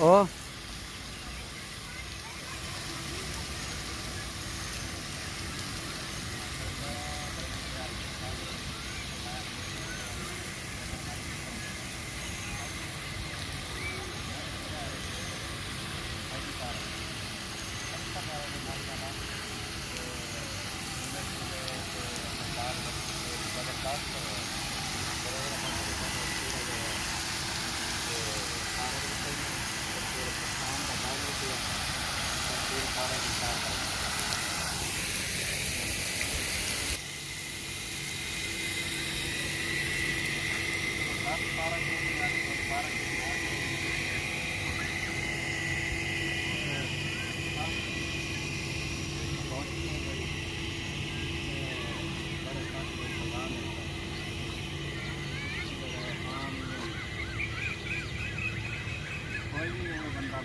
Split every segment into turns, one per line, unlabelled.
ओ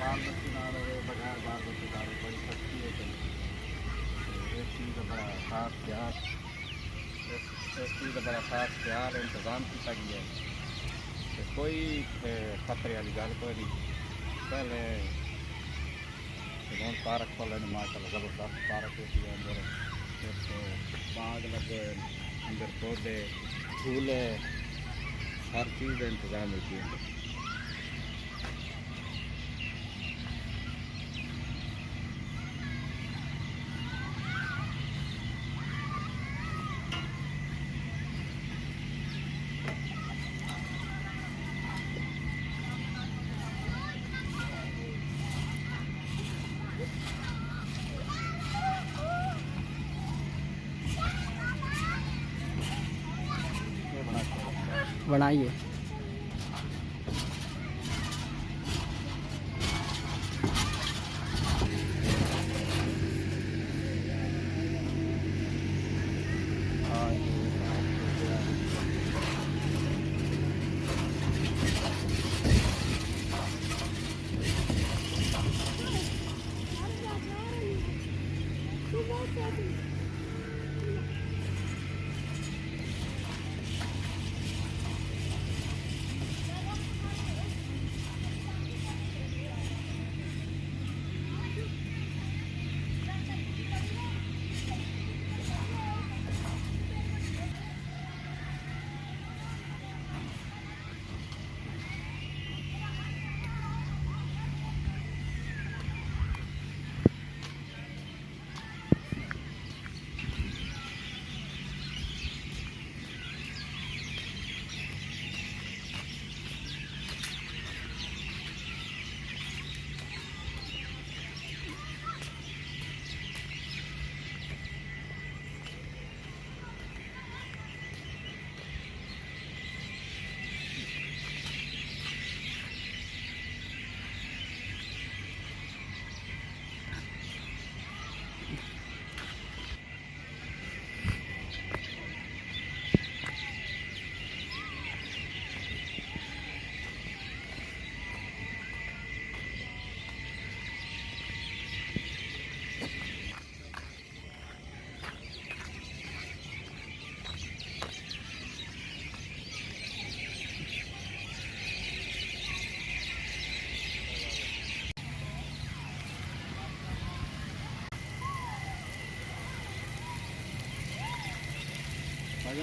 बाल बच्चेदार हो बगैर बाल बच्चेदार हो बड़ी सस्ती है इस चीज़ का बड़ा खास प्यार इस चीज़ का बड़ा खास प्यार इंतज़ाम किया गया है तो कोई खतरे वाली गल कोई नहीं। पहले हम पार्क खोले माशाल्लाह ज़बरदस्त पार्क होती है अंदर बाग लगे अंदर पौधे झूले हर चीज़ का इंतज़ाम होती है। बनाइए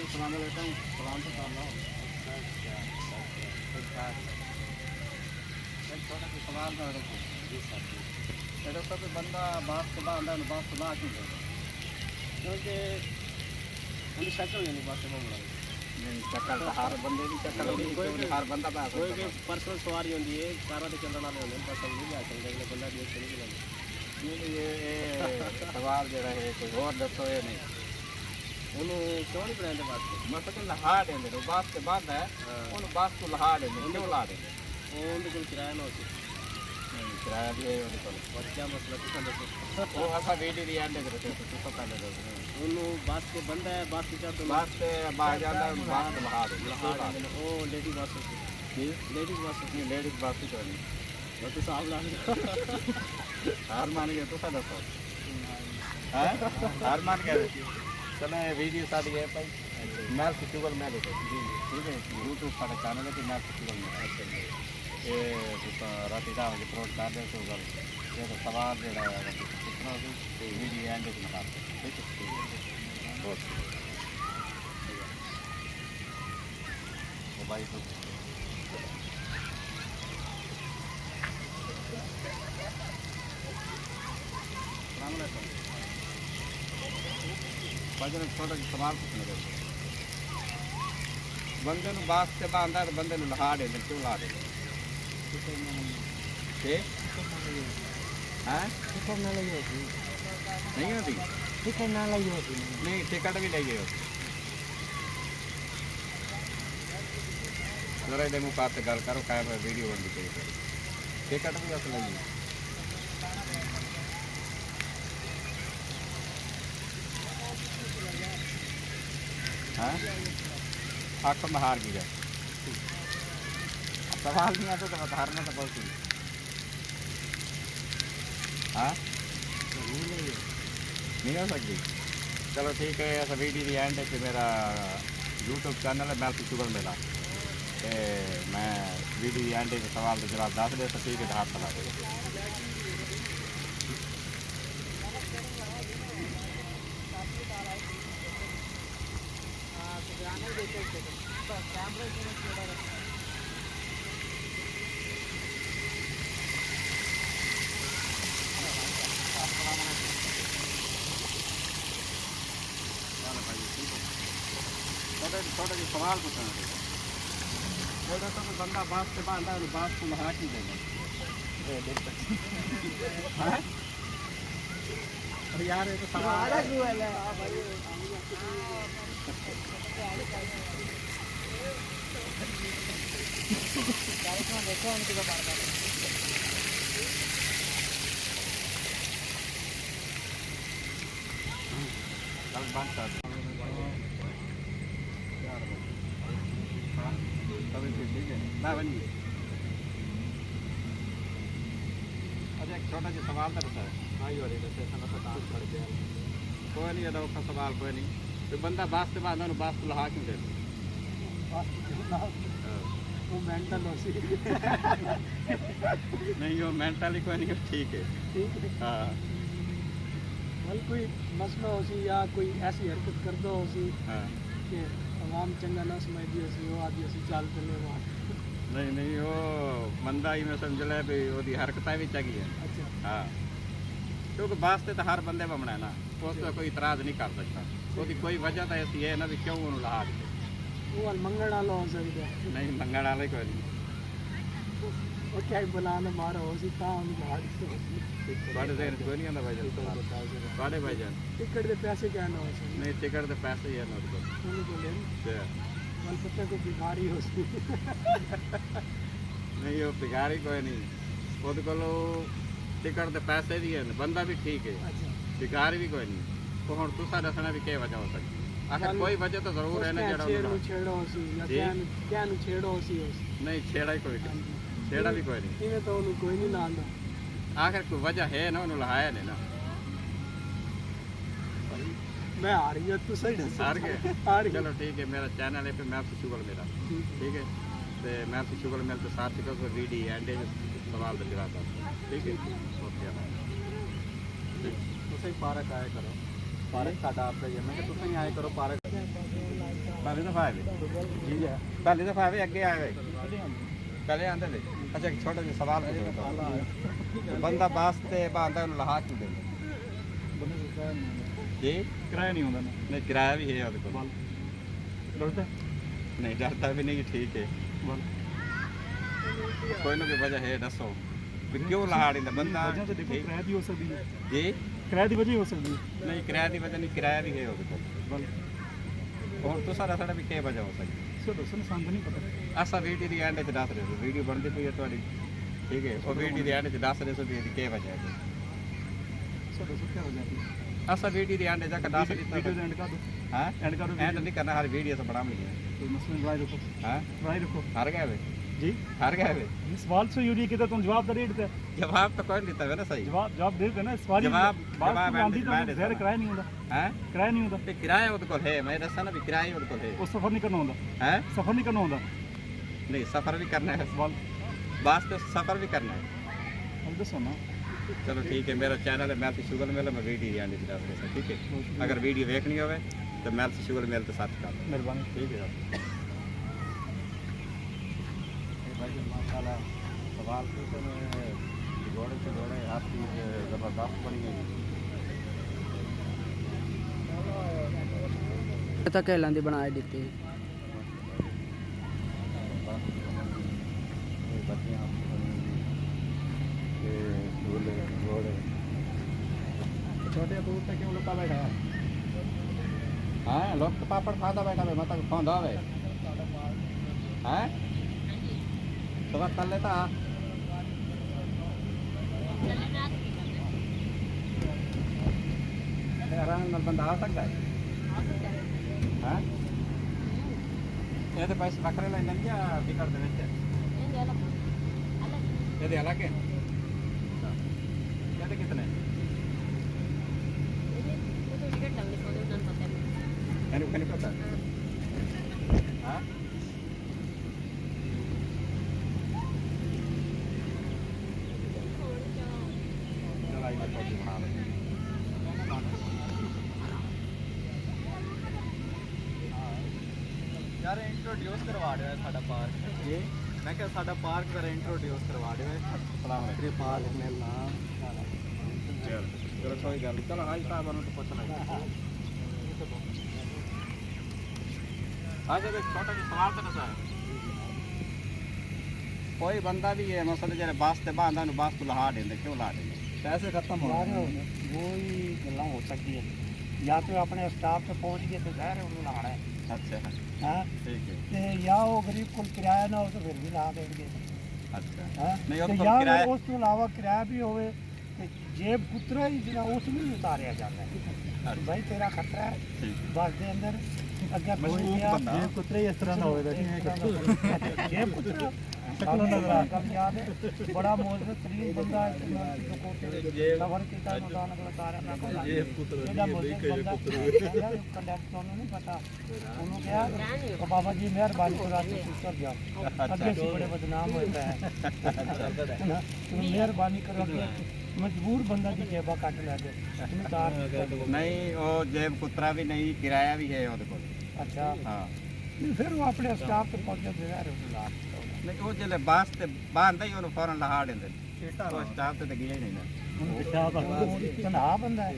सलाम अलैकुम सलाम तो कर लो छोटा सा सवाल था जी सर तो कोई बंदा बाप सुबह आंदा बाप सुबह क्यों क्योंकि उनकी शक्ल नहीं बात से मामला नहीं शक्ल तो हर बंदे की शक्ल नहीं हर बंदा बात कोई भी पर्सनल सवारी होती है कारा तो चलने वाले होंगे पर्सनल नहीं आ सकते बंदा देख के नहीं ये सवाल जो है कोई और दसो ये नहीं उन्होंने क्यों नहीं बनाते बात को मतलब लहा देंगे तो बात के बाद है उन बात को लहा देंगे क्यों ला देंगे उनके कोई किराया ना होती नहीं किराया भी है उनके पास और क्या मसला तो समझो वो ऐसा वीडियो भी ऐड कर रहे थे तो पता नहीं लगा उन्होंने बात के बंद है बात के क्या बात से बाहर जाता है बात को लहा देंगे वो लेडी बात होती लेडीज बात होती है लेडीज बात ही करनी वो तो साहब ला हार मान गए तो सादा है हार मान गए चलो वीडियो साड़ी है भाई मैं फेस्टिवल में देखो जी ठीक है यूट्यूब पर चैनल है कि मैं फेस्टिवल में
ਇਹ ਤੁਸੀਂ ਰਾਤੀ 10 ਵਜੇ ਅਪਲੋਡ ਕਰ ਦਿਓ ਸੋ ਗੱਲ ਇਹ ਤਾਂ ਸਵਾਲ ਜਿਹੜਾ ਹੈ ਤੁਸੀਂ ਪੁੱਛਣਾ ਸੀ ਤੇ ਵੀਡੀਓ ਐਂਡ ਵਿੱਚ ਨਾ ਕਰ ਠੀਕ ਹੈ ਬਹੁਤ मोबाइल को छोटा सवाल पूछने बंदे बास से बांधा तो बंदे लहा दे क्यों ला दे नहीं होती टिकट ना लगी होती नहीं टिकट भी लगी होती जरा इधर मुँह पास से गल करो कैमरा वीडियो बनती चाहिए टिकट भी असल लगी हाँ आँख में हार गया सवाल नहीं आता तो हारना तो बहुत ही हाँ नहीं हो सकती चलो ठीक है ऐसा वीडियो भी एंड है कि मेरा यूट्यूब चैनल है मैं शुगर मेला ਤੇ मैं वीडियो एंड के सवाल के जवाब दस दे तो ठीक है हाथ चला दे छोटा जी सवाल पूछना चाहिए तो बंदा बाप से बांधा है बाप को लहा की देगा अरे यार ये तो सवाल कल बात कर ठीक है ना बनिए अच्छा एक छोटा सा सवाल था सर हाँ ये वाले कोई नहीं अदा का सवाल कोई नहीं तो बंदा बास से बांधा बास को लहा क्यों दे वो मेंटल हो सी नहीं वो मेंटली कोई नहीं ठीक है हाँ
बल कोई मसला हो सी या कोई ऐसी हरकत कर दो हो सी
हाँ
कि आवाम चंगा ना समझ दी सी वो आदि सी चाल चलने वाला
नहीं नहीं वो बंदा ही मैं समझ लिया भी वो हरकतें भी चंगी है
अच्छा
हाँ क्योंकि वास्ते तो हर बंदे बनना है ना उस पर कोई इतराज़ नहीं कर सकता वो कोई वजह तो ऐसी है ना भी क्यों उन्होंने लहा दिए
वो मंगण वाला हो सकता
नहीं मंगण वाला ही कोई नहीं
वो क्या बुलाना मारा हो सी ता उन लहा दी
बड़े देर कोई नहीं आता भाईजान बड़े भाईजान
टिकट दे पैसे क्या ना हो सकते
नहीं टिकट दे पैसे ही है ना उसको
उन्हें बोले मन पता को भिखारी हो सी
नहीं वो भिखारी कोई नहीं खुद को टिकट दे पैसे भी है बंदा भी ठीक है
अच्छा
भिखारी भी कोई नहीं तो हम तुसा दसना भी क्या वजह हो सकती आखिर कोई वजह तो जरूर है ना जड़ा
छेड़ो हो सी या क्या नु छेड़ो हो सी
नहीं छेड़ा ही कोई नहीं छेड़ा भी कोई नहीं
इन्हें तो उन्हें कोई नहीं लांदा
आखिर कोई वजह है ना उन्होंने लहाया नहीं ना
मैं हार गया तू सही ढंग
हार गए
हार गया
चलो ठीक है मेरा चैनल है पे मैं आपसे शुगर मेरा ठीक है तो मैं आपसे शुगर मेल तो साथ को वीडियो एंड सवाल का जवाब ठीक है ओके तुम पार्क आया करो पार्क साडा आप मैं तुम आया करो पार्क पहले दफा आए ठीक है पहले दफा आए अगे आए पहले आंदे थे अच्छा एक छोटा सा सवाल बंदा वास्ते बांधा लहा क्यों दे जी
किराया नहीं होता
नहीं किराया भी है ਉਹਦੇ ਕੋਲ
डरता
नहीं डरता भी नहीं ठीक है कोई ना कोई वजह है दसो भी क्यों लहा दिंदा बंदा
वजह तो देखो किराया भी हो सकती है
जी
किराया की वजह हो सकती है
नहीं किराया की वजह नहीं किराया भी है ਉਹਦੇ ਕੋਲ और तो सारा साड़ा भी क्या वजह हो सकती
सो दोस्तों शांत नहीं पता
असा वीडियो दी एंड च दस रहे वीडियो बनती पई है ਤੁਹਾਡੀ ठीक है वो वीडियो दी एंड च दस रहे भी इसकी क्या वजह है
सो दोस्तों क्या हो जाती है
असा वीडियो दी एंड च दस
वीडियो एंड कर दो
हां
एंड करो
एंड नहीं करना हर वीडियो से बड़ा मिली है
कोई मसला नहीं राय रखो
हां
राय रखो
हार गए वे
जी
हार गए वे
इस सवाल से यूरी के तुम जवाब दे देते
जवाब तो कोई देता है ना सही
जवाब देते ना सवाल
जवाब
आंधी तो ज़ाहिर किराया नहीं होता
हैं
किराया नहीं होता
ते किराया ਉਹਦੇ ਕੋਲ है मैं दसा ना भी किराया ਉਹਦੇ ਕੋਲ है
वो सफर नहीं करना होता
हैं
सफर नहीं करना होता
नहीं सफर भी करना है
सवाल
बस तो सफ़र भी करना है।
हम दसो ना
चलो ठीक है, मेरा चैनल है मैल्थ शुगर मेल, मैं वीडियो आने की तरफ से, ठीक है। अगर वीडियो देखनी हो तो मैल्थ शुगर मेल तो साथ कर,
मेहरबानी।
ठीक है। भाई माशाल्लाह सवाल पूछे में घोड़े से घोड़े हर चीज़ ज़बरदस्त बनी गई।
ਤਾਂ ਕਹਿਲਾਂ ਦੀ ਬਣਾ ਦਿੱਤੀ
बच्चियाँ झूले घोड़े। छोटे दूर से क्यों लुका बैठा है? हाँ लोग तो पापड़ खाता बैठा है, मतलब कौन है? हैं? तो बात कर लेता। आराम ਨਾਲ ਬੰਦਾ ਆ ਸਕਦਾ ਹੈ? हाँ ये तो पैसे बकरे लेने क्या टिकट देने क्या ये दे अलग है ये तो कितने कहीं पता हाँ चला इधर फोटो बना लो
यार इंट्रोड्यूस करवा दिया साडा पार्क
जी।
मैं क्या साडा पार्क जरा इंट्रोड्यूस करवा दिया
सलाम
तेरे पार्क में नाम
चलो कोई गल चलो हाई साहब ने तो पूछना आज एक छोटा सा सवाल था सर कोई बंदा भी है मसले जरे बास ते बांधा नु बास को लहा देंदे क्यों ला देंदे पैसे खत्म हो
यार वो ही गल्लां हो सकती है या तो अपने स्टाफ से पहुंच गए तो ज़ाहिर है उन्होंने लाना है
अच्छा
हाँ
ठीक है
ते या वो गरीब को किराया ना हो तो फिर भी ला देंगे
अच्छा
हाँ
नहीं
ते
वो
या
किराया
उस तो अलावा किराया भी होवे ते जेब कुतरा ही जिना उस में भी उतारिया जाता है कि भाई तेरा खतरा है
ठीक
बस दे अंदर अगर कोई
मजबूत
गया
बंदा।
जेब कुतरा ही इस तरह ना होएगा जेब कुतरा कभी नजर आ कभी याद है बड़ा मौजूद तरीन बंदा है सफर किया मकान को उतारा ना को जेब कुतरा ये कंडक्टर नहीं पता उन्होंने क्या तो बाबा जी मेहरबानी करा के उतर जाओ अगे से बड़े बदनाम होता है ना मेहरबानी करो के मजबूर बंदा की जेबा काट ला दे तुम तार
नहीं वो जेब कुतरा भी नहीं किराया भी है वो देखो
अच्छा
हाँ
नहीं फिर वो अपने स्टाफ से पहुंचे दे रहे हो
नहीं वो जले बास ते बांधदा ही ਉਹਨੂੰ ਫੌਰਨ ਲਹਾ ਦਿੰਦੇ ਉਹ ਸਟਾਫ ਤੇ ਗਿਆ ਹੀ ਨਹੀਂ ਨਾ
तनहा बंदा है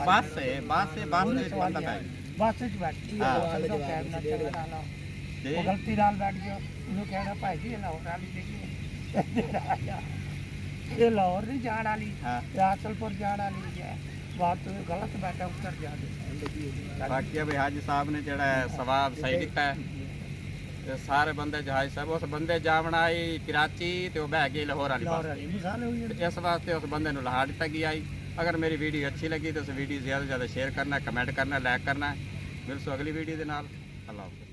बस से बस से बंदा है
बस च बैठ
हाँ।
वो गलती नाल बैठ गया उन्होंने कहना भाई जी लाहौर वाली देखिए ये लाहौर नहीं जान वाली
हाँ।
आसलपुर जान वाली है बात तो गलत बैठा उतर जा
बाकी अभी हाजी साहब ने जड़ा सवाब सही दिता है ते सारे बंदे जो हाजी साहब उस बंदे जावना आई कराची ते वो बह गए लाहौर वाली
लाहौर
बस
वाली मिसाल हुई है
ते इस वास्ते उस बंदे नु लहा दिता गया आई। अगर मेरी वीडियो अच्छी लगी तो उस वीडियो ज़्यादा से ज़्यादा शेयर करना, कमेंट करना, लाइक करना। मिलसो अगली वीडियो के नाल। अल्लाह हाफ़िज़।